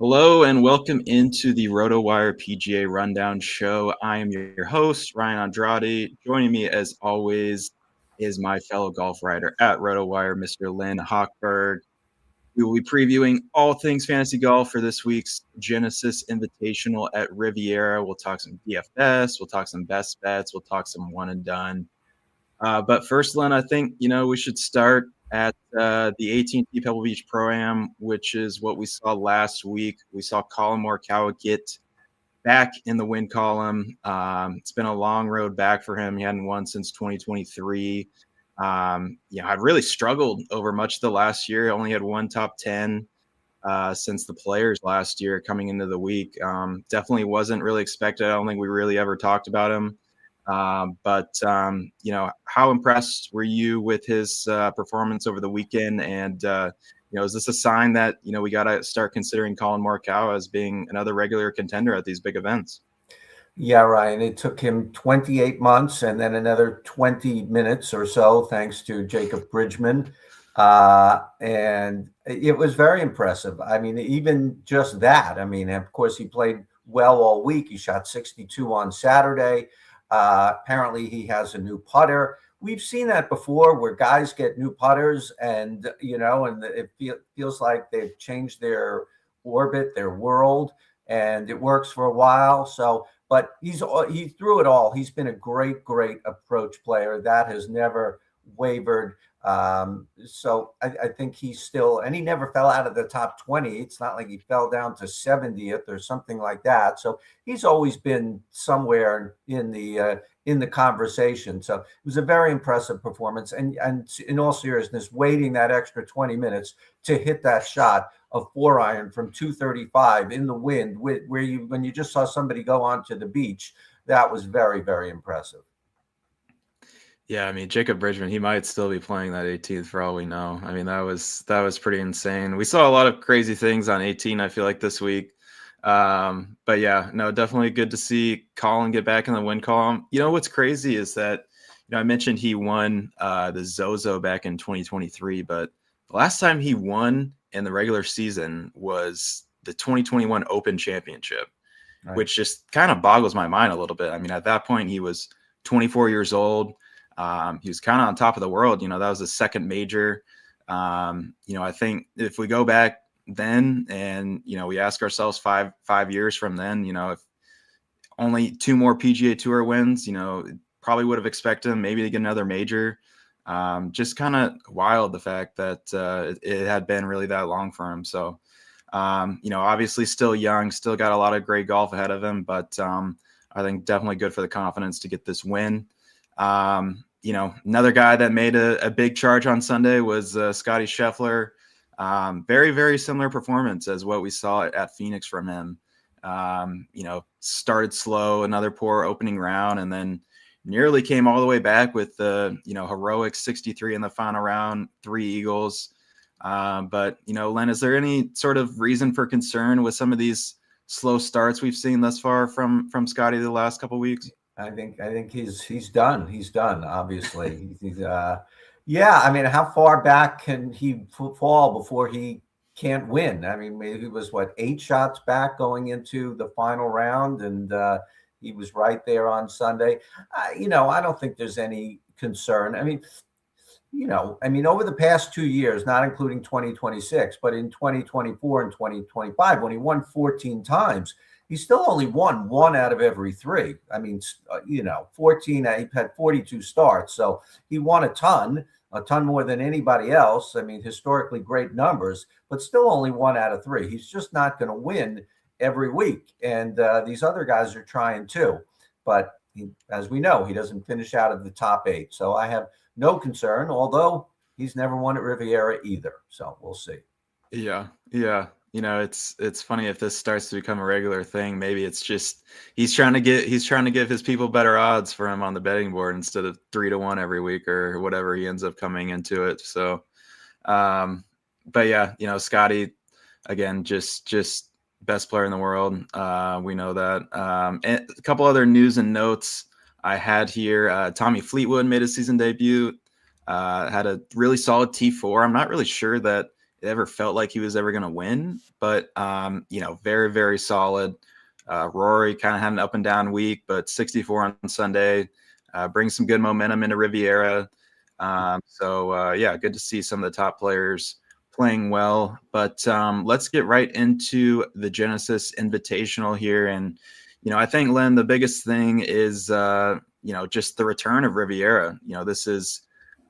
Hello and welcome into the RotoWire PGA Rundown Show. I am your host, Ryan Andrade. Joining me, as always, is my fellow golf writer at RotoWire, Mr. Len Hochberg. We will be previewing all things fantasy golf for this week's Genesis Invitational at Riviera. We'll talk some DFS, we'll talk some best bets, we'll talk some one and done. But first, Len, I think we should start at the AT&T Pebble Beach Pro-Am, which is what we saw last week. We saw Collin Morikawa get back in the win column. It's been a long road back for him. He hadn't won since 2023. I've really struggled over much of the last year. I only had one top 10 since the Players last year coming into the week. Definitely wasn't really expected. I don't think we really ever talked about him. But how impressed were you with his performance over the weekend? And, is this a sign that, we got to start considering Collin Morikawa as being another regular contender at these big events? Yeah, Ryan, it took him 28 months and then another 20 minutes or so, thanks to Jacob Bridgman. And it was very impressive. I mean, even just that. I mean, of course, he played well all week. He shot 62 on Saturday. Apparently he has a new putter. We've seen that before where guys get new putters and it feels like they've changed their orbit, their world, and it works for a while. So, but he threw it all. He's been a great approach player that has never wavered. So I think he's still, and he never fell out of the top 20. It's not like he fell down to 70th or something like that. So he's always been somewhere in the conversation. So it was a very impressive performance. And in all seriousness, waiting that extra 20 minutes to hit that shot of 4-iron from 235 in the wind, when you just saw somebody go onto the beach, that was very, very impressive. Yeah, I mean, Jacob Bridgman, he might still be playing that 18th for all we know. I mean, that was pretty insane. We saw a lot of crazy things on 18, I feel like, this week. But yeah, no, definitely good to see Collin get back in the win column. What's crazy is that, I mentioned he won the Zozo back in 2023, but the last time he won in the regular season was the 2021 Open Championship, right, which just kind of boggles my mind a little bit. I mean, at that point, he was 24 years old. He was kind of on top of the world. That was his second major. I think if we go back then and, we ask ourselves five years from then, if only 2 more PGA Tour wins, probably would have expected him maybe to get another major. Just kind of wild the fact that it had been really that long for him. So, obviously still young, still got a lot of great golf ahead of him, but I think definitely good for the confidence to get this win. Another guy that made a big charge on Sunday was Scottie Scheffler. Very, very similar performance as what we saw at Phoenix from him. Started slow, another poor opening round, and then nearly came all the way back with the, heroic 63 in the final round, 3 eagles. But, Len, is there any sort of reason for concern with some of these slow starts we've seen thus far from Scottie the last couple of weeks? I think he's done. He's done. Obviously, yeah. I mean, how far back can he fall before he can't win? I mean, maybe he was 8 shots back going into the final round, and he was right there on Sunday. I don't think there's any concern. I mean, over the past 2 years, not including 2026, but in 2024 and 2025, when he won 14 times. He still only won 1 out of every 3. I mean, 14, he had 42 starts. So he won a ton more than anybody else. I mean, historically great numbers, but still only 1 out of 3. He's just not going to win every week. And these other guys are trying too. But as we know, he doesn't finish out of the top 8. So I have no concern, although he's never won at Riviera either. So we'll see. Yeah. It's funny if this starts to become a regular thing. Maybe it's just he's trying to give his people better odds for him on the betting board instead of 3-1 every week or whatever he ends up coming into it. So, but yeah, Scottie, again, just best player in the world. We know that. And a couple other news and notes I had here. Tommy Fleetwood made his season debut. Had a really solid T4. I'm not really sure that it ever felt like he was ever going to win. But, very, very solid. Rory kind of had an up and down week, but 64 on Sunday brings some good momentum into Riviera. Good to see some of the top players playing well. But let's get right into the Genesis Invitational here. And, I think, Len, the biggest thing is, just the return of Riviera. This is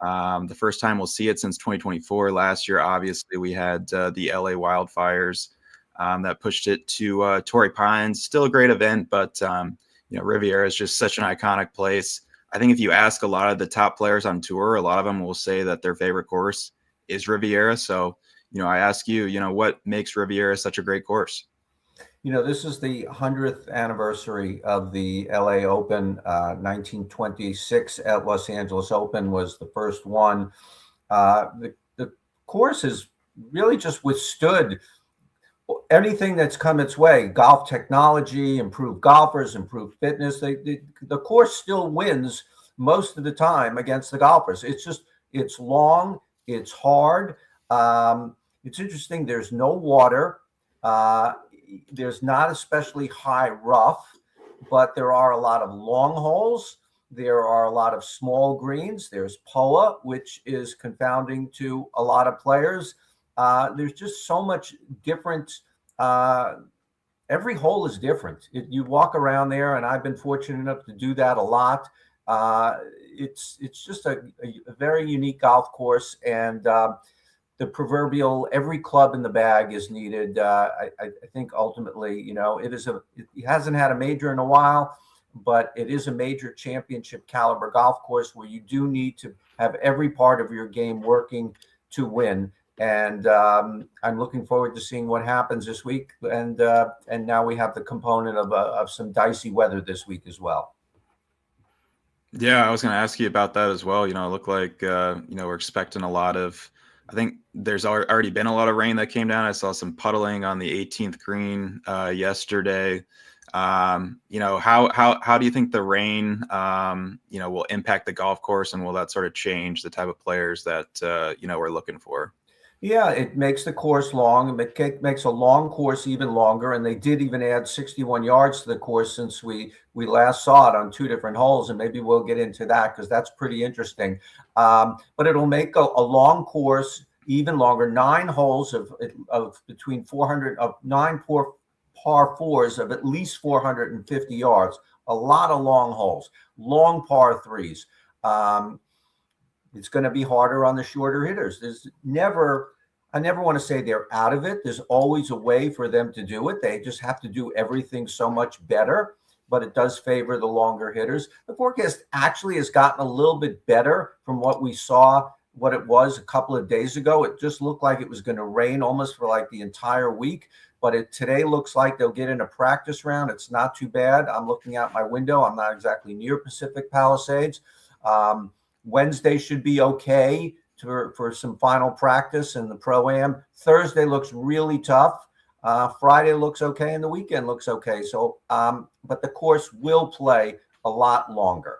the first time we'll see it since 2024. Last year, obviously, we had the LA wildfires that pushed it to Torrey Pines. Still a great event, but, Riviera is just such an iconic place. I think if you ask a lot of the top players on tour, a lot of them will say that their favorite course is Riviera. So, I ask you, what makes Riviera such a great course? This is the 100th anniversary of the LA Open. 1926 at Los Angeles Open was the first one. The course has really just withstood anything that's come its way. Golf technology, improved golfers, improved fitness. The course still wins most of the time against the golfers. It's long, it's hard. It's interesting. There's no water. There's not especially high rough, but there are a lot of long holes. There are a lot of small greens. There's POA, which is confounding to a lot of players. There's just so much different. Every hole is different. You walk around there, and I've been fortunate enough to do that a lot. It's just a very unique golf course, and the proverbial every club in the bag is needed. I think ultimately, it hasn't had a major in a while, but it is a major championship caliber golf course where you do need to have every part of your game working to win. And I'm looking forward to seeing what happens this week. And now we have the component of some dicey weather this week as well. Yeah, I was going to ask you about that as well. It looked like, we're expecting a lot of, I think there's already been a lot of rain that came down. I saw some puddling on the 18th green yesterday. How do you think the rain, will impact the golf course, and will that sort of change the type of players that, we're looking for? Yeah, it makes the course long. It makes a long course even longer. And they did even add 61 yards to the course since we last saw it on two different holes. And maybe we'll get into that because that's pretty interesting. But it'll make a long course even longer. 9 holes of between 400 of 9 par fours of at least 450 yards. A lot of long holes, long par threes. It's going to be harder on the shorter hitters. I never want to say they're out of it. There's always a way for them to do it. They just have to do everything so much better, but it does favor the longer hitters. The forecast actually has gotten a little bit better from what we saw, what it was a couple of days ago. It just looked like it was going to rain almost for like the entire week, but today looks like they'll get in a practice round. It's not too bad. I'm looking out my window. I'm not exactly near Pacific Palisades. Wednesday should be okay for some final practice in the Pro-Am. Thursday looks really tough. Friday looks okay, and the weekend looks okay. So, but the course will play a lot longer.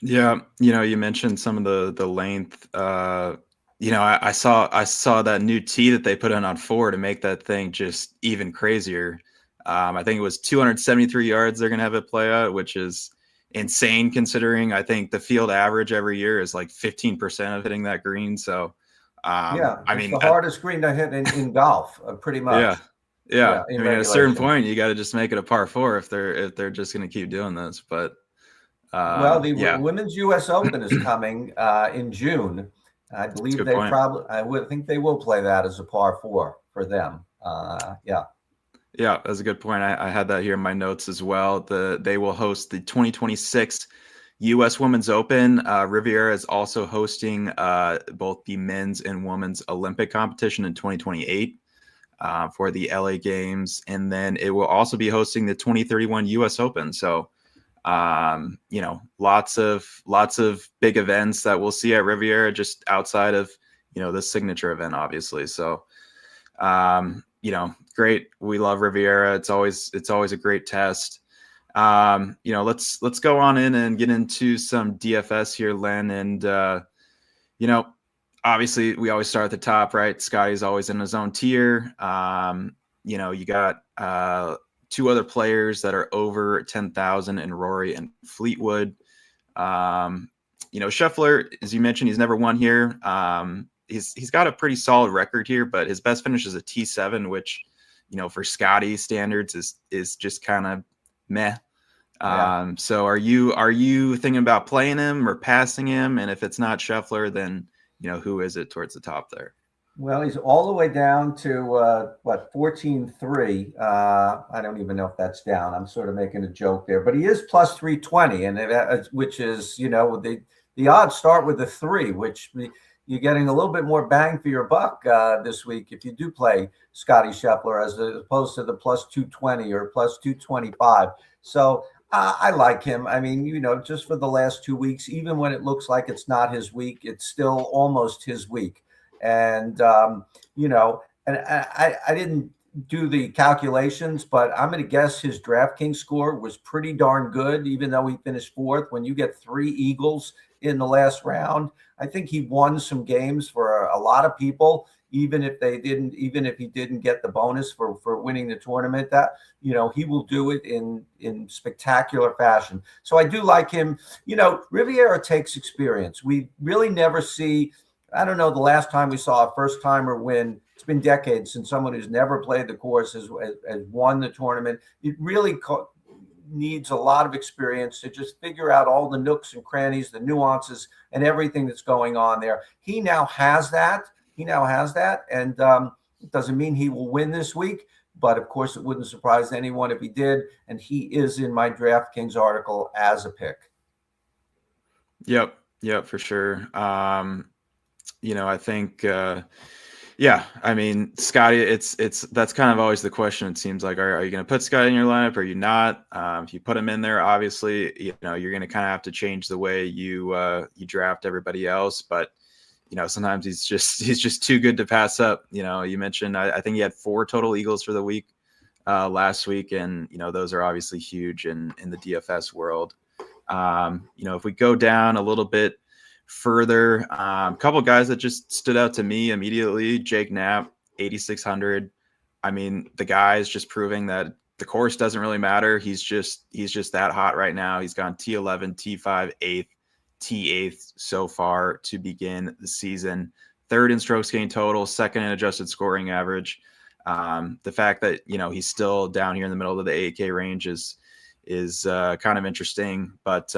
Yeah, you mentioned some of the length. I saw that new tee that they put on 4 to make that thing just even crazier. I think it was 273 yards they're gonna have it play out, which is insane considering I think the field average every year is like 15% of hitting that green. So it's the hardest green to hit in golf, pretty much. Yeah. I mean, at a certain point, you got to just make it a par 4 if they're just going to keep doing this. But the Women's U.S. Open is coming in June. I believe I would think they will play that as a par 4 for them. Yeah, that's a good point. I had that here in my notes as well. They will host the 2026 U.S. Women's Open. Riviera is also hosting both the men's and women's Olympic competition in 2028 for the LA Games, and then it will also be hosting the 2031 U.S. Open. So, lots of big events that we'll see at Riviera, just outside of the signature event, obviously. So, great. We love Riviera. It's always a great test. Let's go on in and get into some DFS here, Len. And obviously we always start at the top, right? Scotty's always in his own tier. You got two other players that are over 10,000 in Rory and Fleetwood. Scheffler, as you mentioned, he's never won here. He's got a pretty solid record here, but his best finish is a T7, which, for Scotty standards is just kind of meh. Yeah. So are you thinking about playing him or passing him? And if it's not Scheffler, then who is it towards the top there? Well, he's all the way down to 14.3. I don't even know if that's down. I'm sort of making a joke there, but he is plus 320, and which is, the odds start with a 3, which you're getting a little bit more bang for your buck this week if you do play Scotty Scheffler as opposed to the plus 220 or plus 225. So I like him. I mean, just for the last 2 weeks, even when it looks like it's not his week, it's still almost his week. And, and I didn't do the calculations, but I'm going to guess his DraftKings score was pretty darn good, even though he finished 4th. When you get 3 eagles in the last round, I think he won some games for a lot of people, even if he didn't get the bonus for winning the tournament. That, he will do it in spectacular fashion. So I do like him. Riviera takes experience. We really never see, I don't know, the last time we saw a first timer win. It's been decades since someone who's never played the course has won the tournament. It really needs a lot of experience to just figure out all the nooks and crannies, the nuances, and everything that's going on there. He now has that. And it doesn't mean he will win this week, but of course it wouldn't surprise anyone if he did. And he is in my DraftKings article as a pick. Yep, for sure. I think, I mean, Scotty, that's kind of always the question. It seems like, are you going to put Scotty in your lineup? Or are you not? If you put him in there, obviously, you're going to kind of have to change the way you draft everybody else. But, sometimes he's just too good to pass up. You mentioned, I think he had 4 total eagles for the week last week. And, those are obviously huge in the DFS world. If we go down a little bit further, a couple guys that just stood out to me immediately. Jake Knapp, 8,600. I mean, the guy is just proving that the course doesn't really matter. He's just that hot right now. He's gone T11, T5, 8th, T8th so far to begin the season. 3rd in strokes gained total, 2nd in adjusted scoring average. The fact that he's still down here in the middle of the 8K range is kind of interesting, but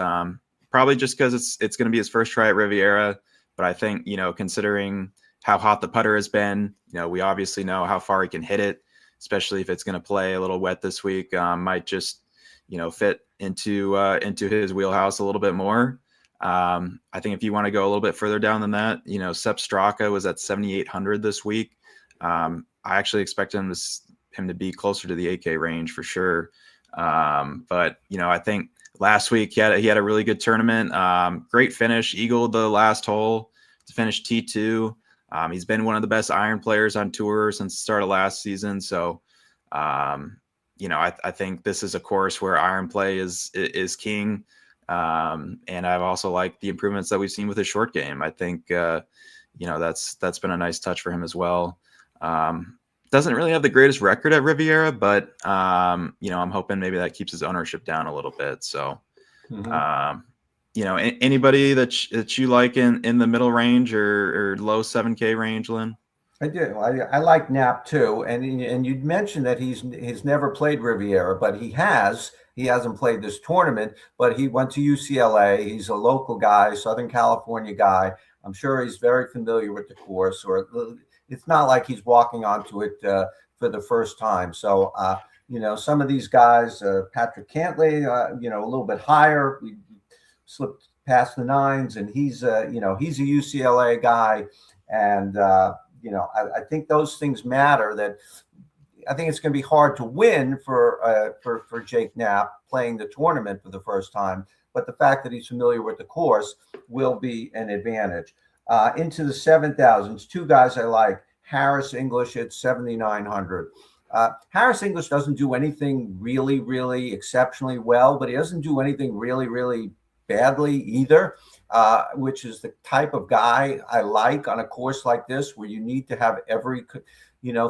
probably just because it's going to be his first try at Riviera. But I think, considering how hot the putter has been, we obviously know how far he can hit it, especially if it's going to play a little wet this week. Might just, fit into his wheelhouse a little bit more. I think if you want to go a little bit further down than that, Sepp Straka was at 7,800 this week. I actually expect him to be closer to the 8K range for sure. But I think last week he had a really good tournament. Great finish, eagled the last hole to finish T2. He's been one of the best iron players on tour since the start of last season. So, I think this is a course where iron play is king. And I've also liked the improvements that we've seen with his short game. I think, that's been a nice touch for him as well. Doesn't really have the greatest record at Riviera, but I'm hoping maybe that keeps his ownership down a little bit. So, anybody that you like in the middle range or low 7K range, Lynn? I do. I like Knapp too, and you'd mentioned that he's never played Riviera, but he has. He hasn't played this tournament, but he went to UCLA. He's a local guy, Southern California guy. I'm sure he's very familiar with the course, or it's not like he's walking onto it for the first time. So, some of these guys, Patrick Cantlay, a little bit higher, we slipped past the 9s, and he's a UCLA guy. And, I think those things matter. That I think it's going to be hard to win for Jake Knapp playing the tournament for the first time. But the fact that he's familiar with the course will be an advantage. Into the 7,000s, 2 guys I like. Harris English at 7,900. Harris English doesn't do anything really, really exceptionally well, but he doesn't do anything really, really badly either, which is the type of guy I like on a course like this, where you need to have every,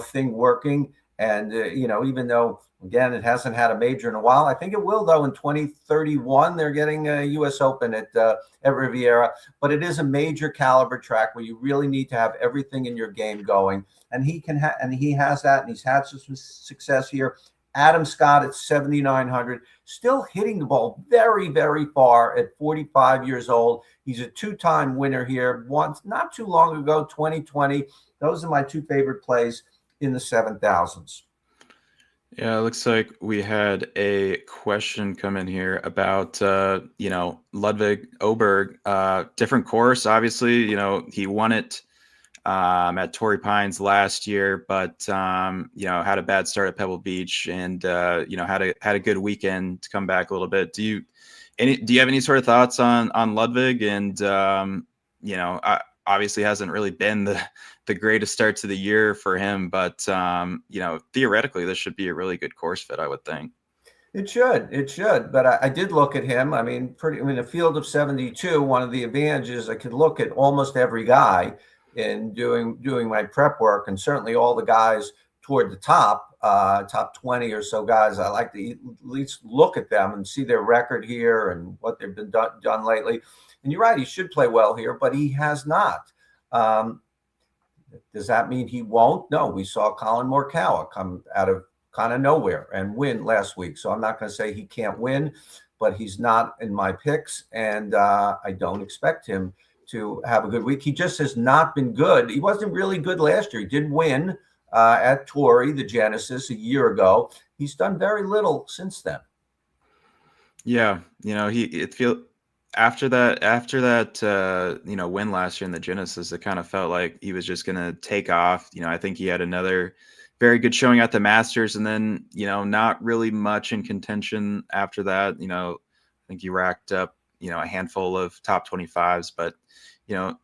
thing working. And, even though, again, it hasn't had a major in a while, I think it will, though, in 2031. They're getting a U.S. Open at Riviera. But it is a major caliber track where you really need to have everything in your game going. And he has that, and he's had some success here. Adam Scott at 7,900, still hitting the ball very, very far at 45 years old. He's a two-time winner here, once not too long ago, 2020. Those are my two favorite plays in the 7,000s. Yeah, it looks like we had a question come in here about, Ludwig Oberg, different course. Obviously, he won it at Torrey Pines last year, but had a bad start at Pebble Beach, and had a good weekend to come back a little bit. Do you have any sort of thoughts on Ludwig? And obviously hasn't really been the greatest start to the year for him, but theoretically this should be a really good course fit, I would think. It should. But I did look at him. I mean, in a field of 72, one of the advantages, I could look at almost every guy in doing my prep work, and certainly all the guys toward the top 20 or so guys. I like to at least look at them and see their record here and what they've been done lately. And you're right, he should play well here, but he has not. Does that mean he won't? No, we saw Colin Morikawa come out of kind of nowhere and win last week. So I'm not going to say he can't win, but he's not in my picks, and I don't expect him to have a good week. He just has not been good. He wasn't really good last year. He did win at Torrey, the Genesis, a year ago. He's done very little since then. Yeah, after that win last year in the Genesis, it kind of felt like he was just going to take off. I think he had another very good showing at the Masters, and then not really much in contention after that. I think he racked up a handful of top 25s, but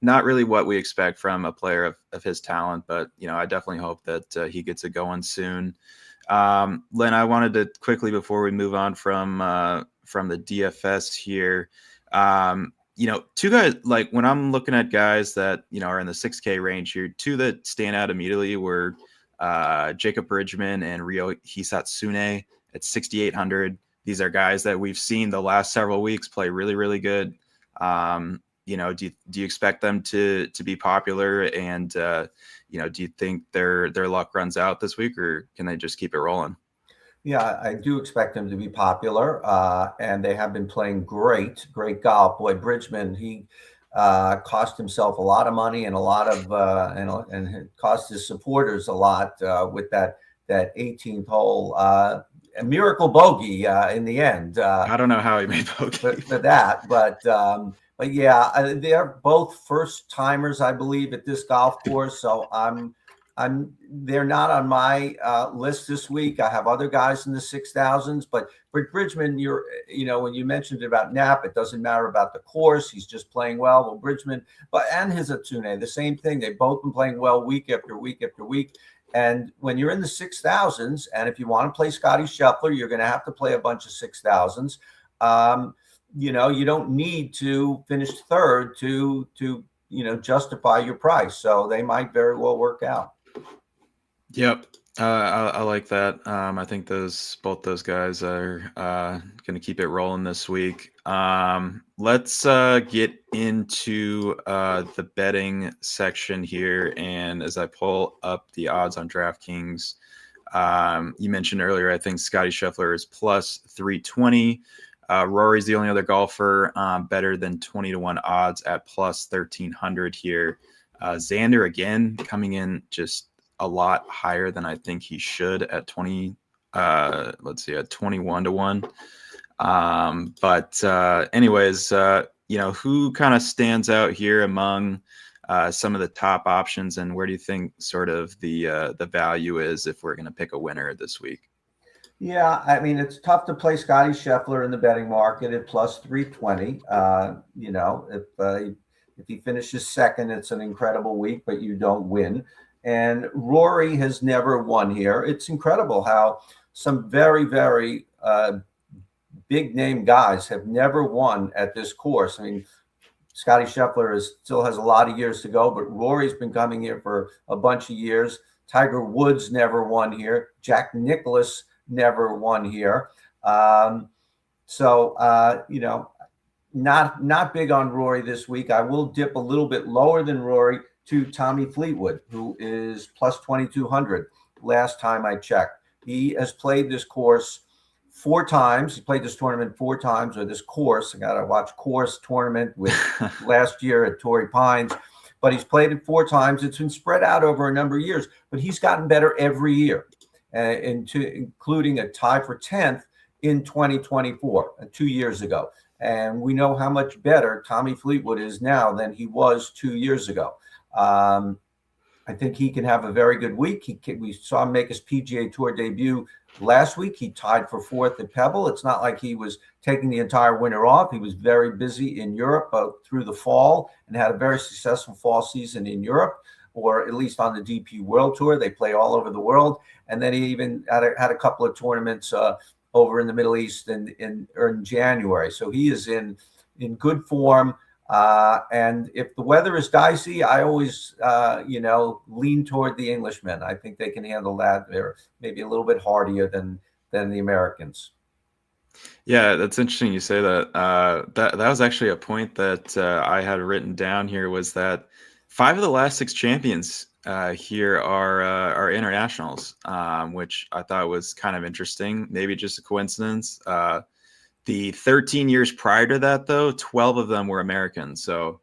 not really what we expect from a player of his talent. But I definitely hope that he gets it going soon. Len, I wanted to quickly, before we move on from the DFS here, two guys, like when I'm looking at guys that are in the 6K range here, two that stand out immediately were Jacob Bridgman and Ryo Hisatsune at 6,800. These are guys that we've seen the last several weeks play really, really good. Do you expect them to be popular? And do you think their luck runs out this week, or can they just keep it rolling? Yeah, I do expect them to be popular, and they have been playing great golf. Boy, Bridgman, he cost himself a lot of money and a lot of and cost his supporters a lot with that 18th hole. A miracle bogey in the end. I don't know how he made bogey for that, but yeah, they're both first timers, I believe, at this golf course. So they're not on my list this week. I have other guys in the 6,000s, but for Bridgman, when you mentioned about Knapp, it doesn't matter about the course. He's just playing well. Well, Bridgman, and Hisatsune, the same thing. They've both been playing well week after week after week. And when you're in the 6,000s, and if you want to play Scotty Scheffler, you're going to have to play a bunch of 6,000s. You don't need to finish third to justify your price. So they might very well work out. Yep. I like that. I think both those guys are going to keep it rolling this week. Let's get into the betting section here. And as I pull up the odds on DraftKings, you mentioned earlier, I think Scotty Scheffler is plus 320. Rory's the only other golfer better than 20-1 odds at plus 1,300 here. Xander, again, coming in just a lot higher than I think he should at 21-1. Anyways, who kind of stands out here among some of the top options, and where do you think sort of the value is if we're going to pick a winner this week? Yeah, I mean, it's tough to play Scotty Scheffler in the betting market at plus 320. If he finishes second, it's an incredible week, but you don't win. And Rory has never won here. It's incredible how some very, very big name guys have never won at this course. I mean, Scotty Scheffler still has a lot of years to go, but Rory's been coming here for a bunch of years. Tiger Woods never won here. Jack Nicklaus never won here. Not big on Rory this week. I will dip a little bit lower than Rory to Tommy Fleetwood, who is plus 2,200 last time I checked. He has played this course 4 times. He played this tournament 4 times, or this course. I got to watch course tournament with last year at Torrey Pines. But he's played it 4 times. It's been spread out over a number of years, but he's gotten better every year, including a tie for 10th in 2024, 2 years ago. And we know how much better Tommy Fleetwood is now than he was 2 years ago. I think he can have a very good week. We saw him make his PGA Tour debut last week. He tied for 4th at Pebble. It's not like he was taking the entire winter off. He was very busy in Europe through the fall and had a very successful fall season in Europe, or at least on the DP World Tour. They play all over the world. And then he even had a couple of tournaments over in the Middle East in January. So he is in good form. And if the weather is dicey, I always, lean toward the Englishmen. I think they can handle that. They're maybe a little bit hardier than the Americans. Yeah, that's interesting you say that. That was actually a point that I had written down here, was that 5 of the last 6 champions here are internationals, which I thought was kind of interesting. Maybe just a coincidence. The 13 years prior to that, though, 12 of them were Americans. So,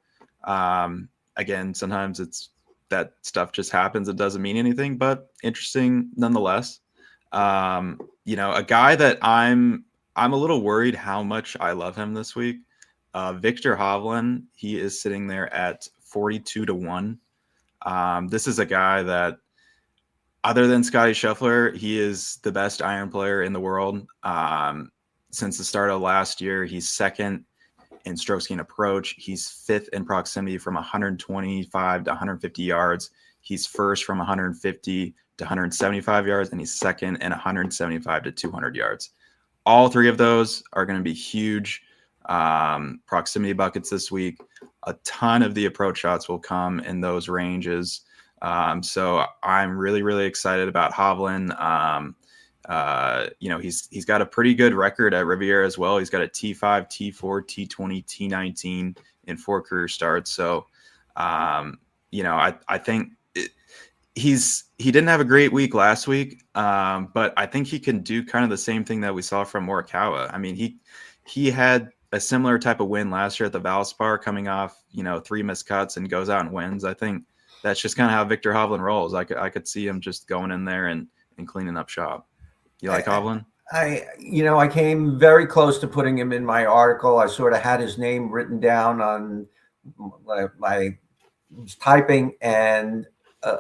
again, sometimes it's that stuff just happens. It doesn't mean anything, but interesting nonetheless. A guy that I'm a little worried how much I love him this week. Viktor Hovland, he is sitting there at 42-1. This is a guy that, other than Scotty Scheffler, he is the best iron player in the world. Since the start of last year, he's 2nd in strokes gained approach. He's 5th in proximity from 125 to 150 yards. He's 1st from 150 to 175 yards, and he's 2nd in 175 to 200 yards. All 3 of those are going to be huge proximity buckets this week. A ton of the approach shots will come in those ranges. So I'm really, really excited about Hovland. He's got a pretty good record at Riviera as well. He's got a T5, T4, T20, T19 in 4 career starts. So, I think he didn't have a great week last week, but I think he can do kind of the same thing that we saw from Morikawa. I mean, he had a similar type of win last year at the Valspar, coming off 3 missed cuts, and goes out and wins. I think that's just kind of how Viktor Hovland rolls. I could see him just going in there and cleaning up shop. You like Hovland? I came very close to putting him in my article. I sort of had his name written down on my typing, and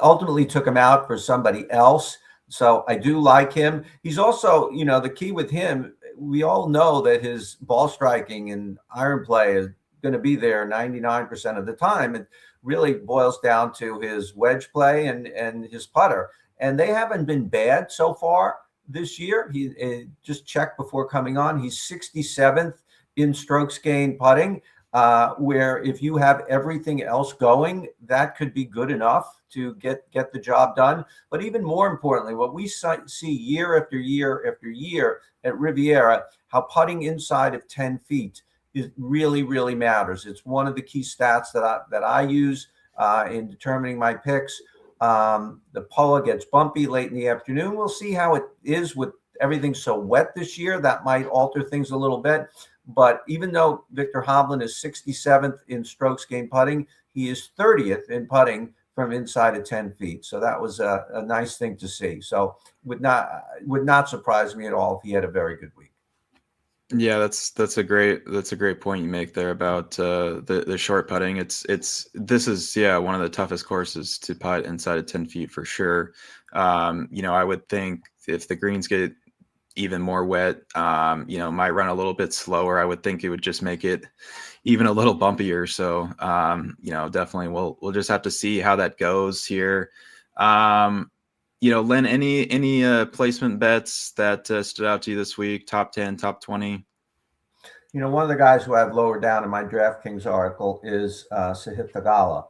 ultimately took him out for somebody else. So I do like him. He's also, the key with him, we all know that his ball striking and iron play is going to be there 99% of the time. It really boils down to his wedge play and his putter. And they haven't been bad so far this year. He just checked before coming on. He's 67th in strokes gained putting, where if you have everything else going, that could be good enough to get the job done. But even more importantly, what we see year after year after year at Riviera, how putting inside of 10 feet is really, really matters. It's one of the key stats that I use in determining my picks. The Poa gets bumpy late in the afternoon. We'll see how it is with everything so wet this year. That might alter things a little bit. But even though Viktor Hovland is 67th in strokes gained putting, he is 30th in putting from inside of 10 feet. So that was a nice thing to see. So would not surprise me at all if he had a very good week. Yeah, that's a great point you make there about the short putting. This is one of the toughest courses to putt inside of 10 feet for sure. I would think if the greens get even more wet, might run a little bit slower. I would think it would just make it even a little bumpier. So definitely we'll just have to see how that goes here. Len, any placement bets that stood out to you this week? Top 10, top 20? One of the guys who I've lowered down in my DraftKings article is Sahith Theegala.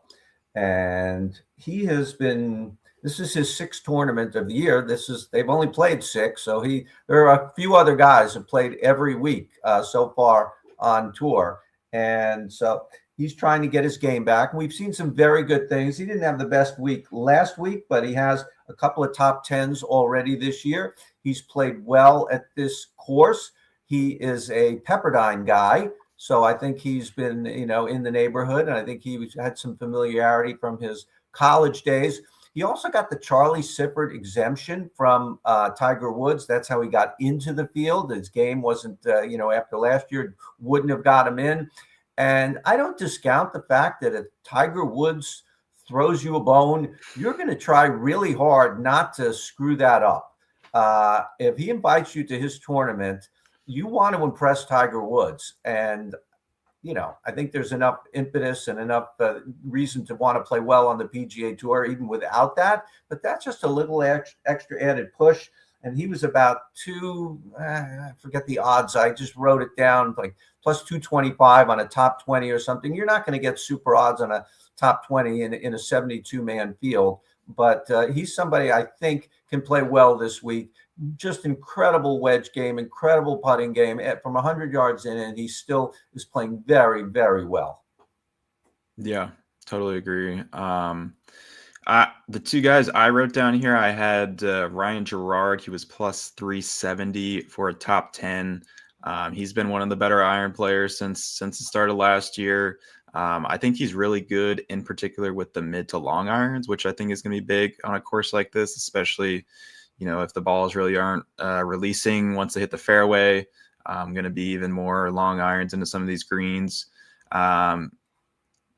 And he has been, this is his sixth tournament of the year. They've only played six. So there are a few other guys who played every week so far on tour. And so he's trying to get his game back. And we've seen some very good things. He didn't have the best week last week, but he has a couple of top tens already this year. He's played well at this course. He is a Pepperdine guy. So I think he's been, in the neighborhood, and I think he had some familiarity from his college days. He also got the Charlie Sifford exemption from Tiger Woods. That's how he got into the field. His game wasn't, after last year, wouldn't have got him in. And I don't discount the fact that if Tiger Woods throws you a bone, you're going to try really hard not to screw that up. If he invites you to his tournament, you want to impress Tiger Woods. And, I think there's enough impetus and enough reason to want to play well on the PGA Tour, even without that. But that's just a little extra added push. And he was about I forget the odds. I just wrote it down, like plus 225 on a top 20 or something. You're not going to get super odds on a top 20 in a 72-man field. But he's somebody I think can play well this week. Just incredible wedge game, incredible putting game from 100 yards in, and he still is playing very, very well. Yeah, totally agree. The two guys I wrote down here, I had Ryan Gerard. He was plus 370 for a top 10. He's been one of the better iron players since the start of last year. I think he's really good, in particular with the mid to long irons, which I think is going to be big on a course like this, especially if the balls really aren't releasing once they hit the fairway. Going to be even more long irons into some of these greens.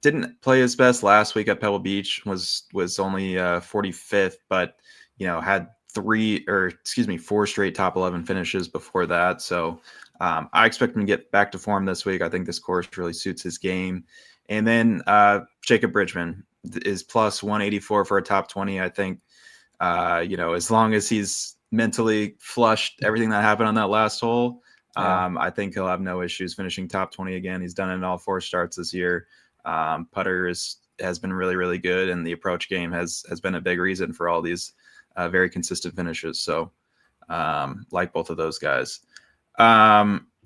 Didn't play his best last week at Pebble Beach, was only 45th, but had 4 straight top 11 finishes before that. So I expect him to get back to form this week. I think this course really suits his game. And then Jacob Bridgman is plus 184 for a top 20. I think as long as he's mentally flushed everything that happened on that last hole, I think he'll have no issues finishing top 20 again. He's done it in all 4 starts this year. Putter has been really, really good, and the approach game has been a big reason for all these very consistent finishes. So like both of those guys.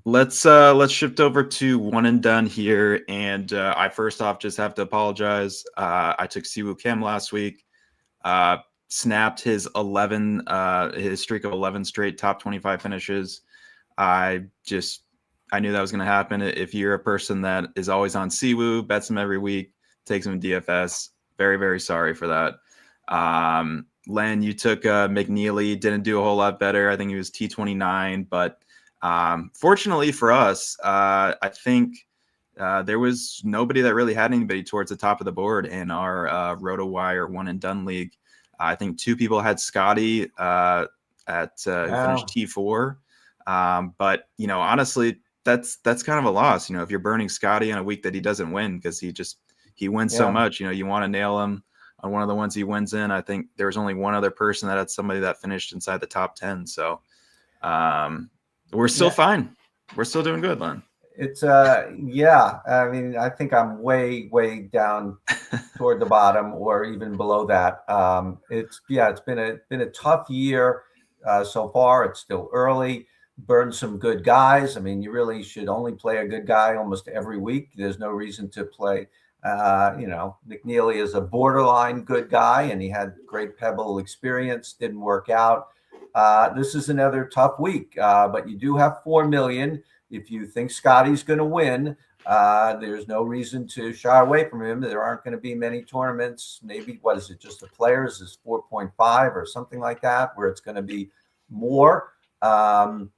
Let's shift over to one and done here. And I first off just have to apologize. I took Siwoo Kim last week. Snapped his streak of 11 straight top 25 finishes. I knew that was going to happen. If you're a person that is always on Siwoo, bets him every week, takes him in DFS, very, very sorry for that. Len, you took McNeely, didn't do a whole lot better. I think he was T29, but fortunately for us, I think there was nobody that really had anybody towards the top of the board in our RotoWire one and done league. I think 2 people had Scotty who finished T4. But honestly, that's kind of a loss. If you're burning Scotty on a week that he doesn't win because he wins so much, you want to nail him on one of the ones he wins in. I think there was only one other person that had somebody that finished inside the top 10. So we're still fine. We're still doing good, Len. It's I mean, I think I'm way, way down toward the bottom or even below that. It's been a tough year so far. It's still early. Burned some good guys. I mean, you really should only play a good guy almost every week. There's no reason to play. McNeely is a borderline good guy, and he had great Pebble experience. Didn't work out. This is another tough week, but you do have 4 million. If you think Scotty's going to win, there's no reason to shy away from him. There aren't going to be many tournaments. Maybe, what is it, just the Players is 4.5 or something like that, where it's going to be more. I'm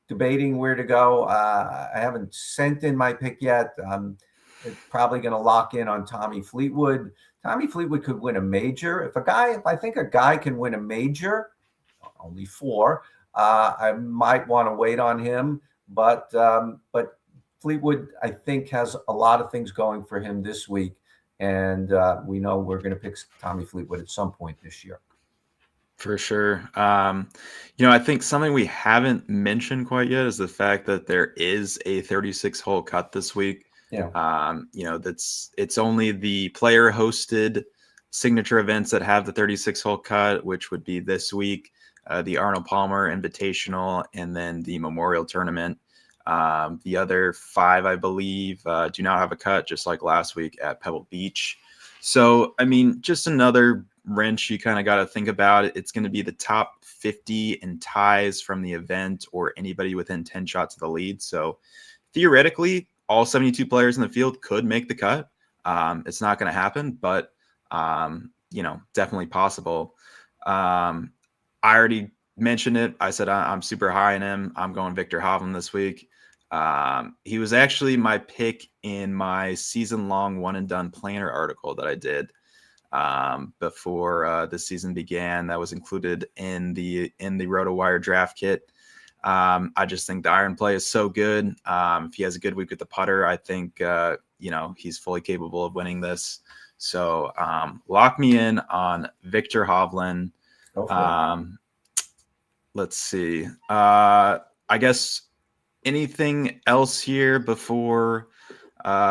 debating where to go. I haven't sent in my pick yet. I'm probably going to lock in on Tommy Fleetwood. Tommy Fleetwood could win a major. If I think a guy can win a major, only 4, I might want to wait on him. But Fleetwood, I think, has a lot of things going for him this week. And we know we're going to pick Tommy Fleetwood at some point this year. For sure. I think something we haven't mentioned quite yet is the fact that there is a 36 hole cut this week. Yeah. It's only the player hosted signature events that have the 36 hole cut, which would be this week, the Arnold Palmer Invitational, and then the Memorial Tournament. The other 5, I believe, do not have a cut, just like last week at Pebble Beach. So, I mean, just another wrench you kind of got to think about. It's going to be the top 50 in ties from the event or anybody within 10 shots of the lead. So theoretically, all 72 players in the field could make the cut. It's not going to happen, but definitely possible. I already mentioned it. I said I'm super high in him. I'm going Victor Hovland this week. He was actually my pick in my season-long one-and-done planner article that I did before the season began. That was included in the RotoWire draft kit. I just think the iron play is so good. If he has a good week with the putter, I think he's fully capable of winning this. So lock me in on Victor Hovland. Let's see. I guess anything else here before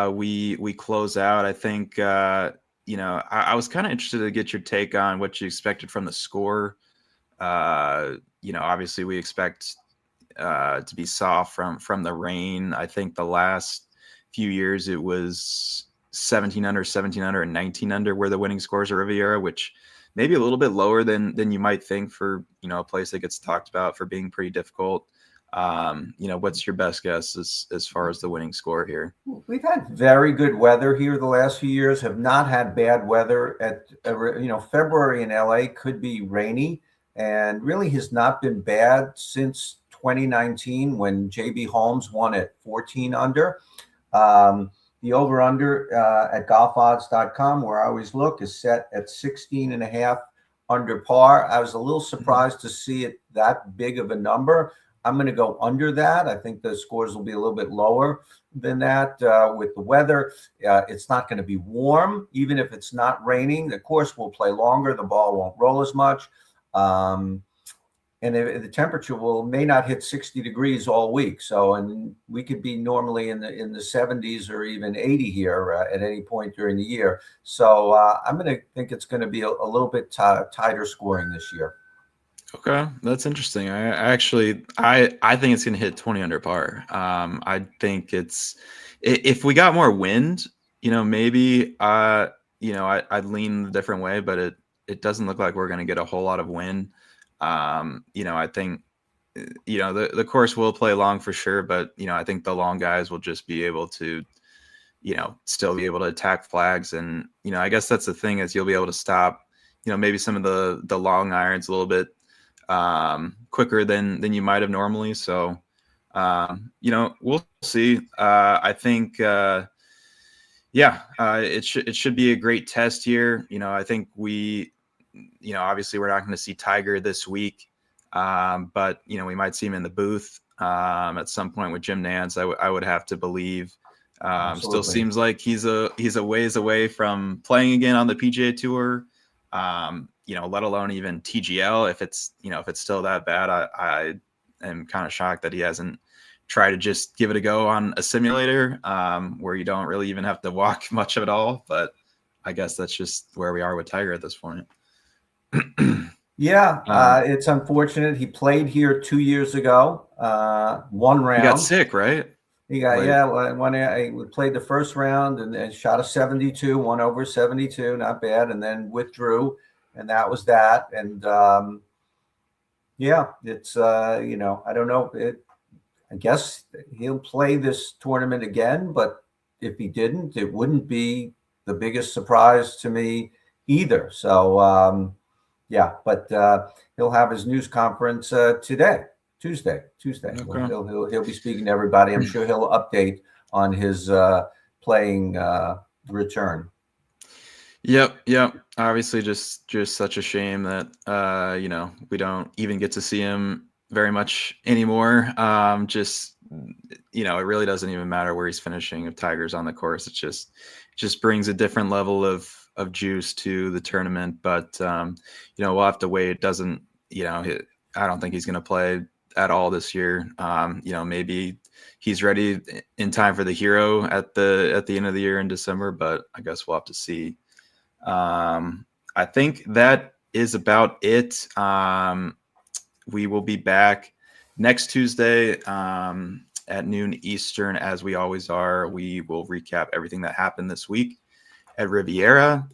we close out? I think I was kind of interested to get your take on what you expected from the score. Obviously we expect to be soft from the rain. I think the last few years it was 17 under, 17 under, and 19 under were the winning scores at Riviera, which maybe a little bit lower than you might think for a place that gets talked about for being pretty difficult. What's your best guess as far as the winning score here? We've had very good weather here the last few years, have not had bad weather. February in LA could be rainy and really has not been bad since 2019 when JB Holmes won at 14 under. The over-under at golfodds.com, where I always look, is set at 16.5 under par. I was a little surprised to see it that big of a number. I'm going to go under that. I think the scores will be a little bit lower than that with the weather. It's not going to be warm, even if it's not raining. The course will play longer. The ball won't roll as much. And the temperature may not hit 60 degrees all week. And we could be normally in the 70s or even 80 here at any point during the year. So I'm going to think it's going to be a little bit tighter scoring this year. Okay, that's interesting. I think it's going to hit 20 under par. I think if we got more wind, maybe I'd lean a different way, but it doesn't look like we're going to get a whole lot of wind. I think the course will play long for sure, but I think the long guys will just be able to still be able to attack flags, and I guess that's the thing, is you'll be able to stop maybe some of the long irons a little bit quicker than you might have normally. So we'll see. I think it should be a great test here. I think obviously we're not going to see Tiger this week, but we might see him in the booth at some point with Jim Nantz. I would have to believe. Still seems like he's a ways away from playing again on the PGA Tour. Let alone even TGL. If it's still that bad, I am kind of shocked that he hasn't tried to just give it a go on a simulator where you don't really even have to walk much of it all. But I guess that's just where we are with Tiger at this point. It's unfortunate. He played here 2 years ago, one round. He got sick, right? He played the first round and shot a 72, 1 over 72, not bad, and then withdrew, and that was that. And it's I don't know. I guess he'll play this tournament again, but if he didn't, it wouldn't be the biggest surprise to me either. So but he'll have his news conference today. Tuesday. Okay. He'll be speaking to everybody. I'm sure he'll update on his playing return. Yep. Obviously, just such a shame that we don't even get to see him very much anymore. It really doesn't even matter where he's finishing if Tiger's on the course. It just brings a different level of juice to the tournament. But we'll have to wait. It doesn't I don't think he's going to play at all this year. Maybe he's ready in time for the Hero at the end of the year in December, but I guess we'll have to see. I think that is about it. We will be back next Tuesday at noon Eastern, as we always are. We will recap everything that happened this week at Riviera.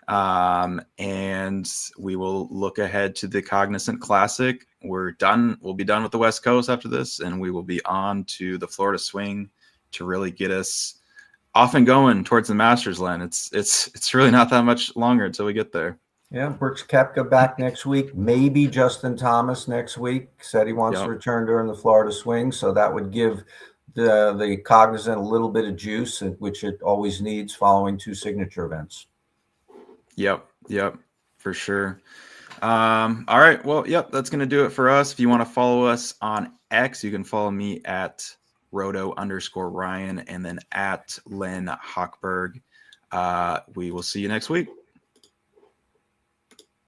And we will look ahead to the Cognizant Classic. We're done. We'll be done with the West Coast after this, and we will be on to the Florida Swing to really get us off and going towards the Masters, Len. It's really not that much longer until we get there. Yeah, Brooks Koepka back next week. Maybe Justin Thomas next week. Said he wants to return during the Florida Swing, so that would give the Cognizant a little bit of juice, which it always needs following 2 signature events. Yep, for sure. All right, well, that's going to do it for us. If you want to follow us on X, you can follow me at Roto_Ryan and then at Len Hochberg. We will see you next week.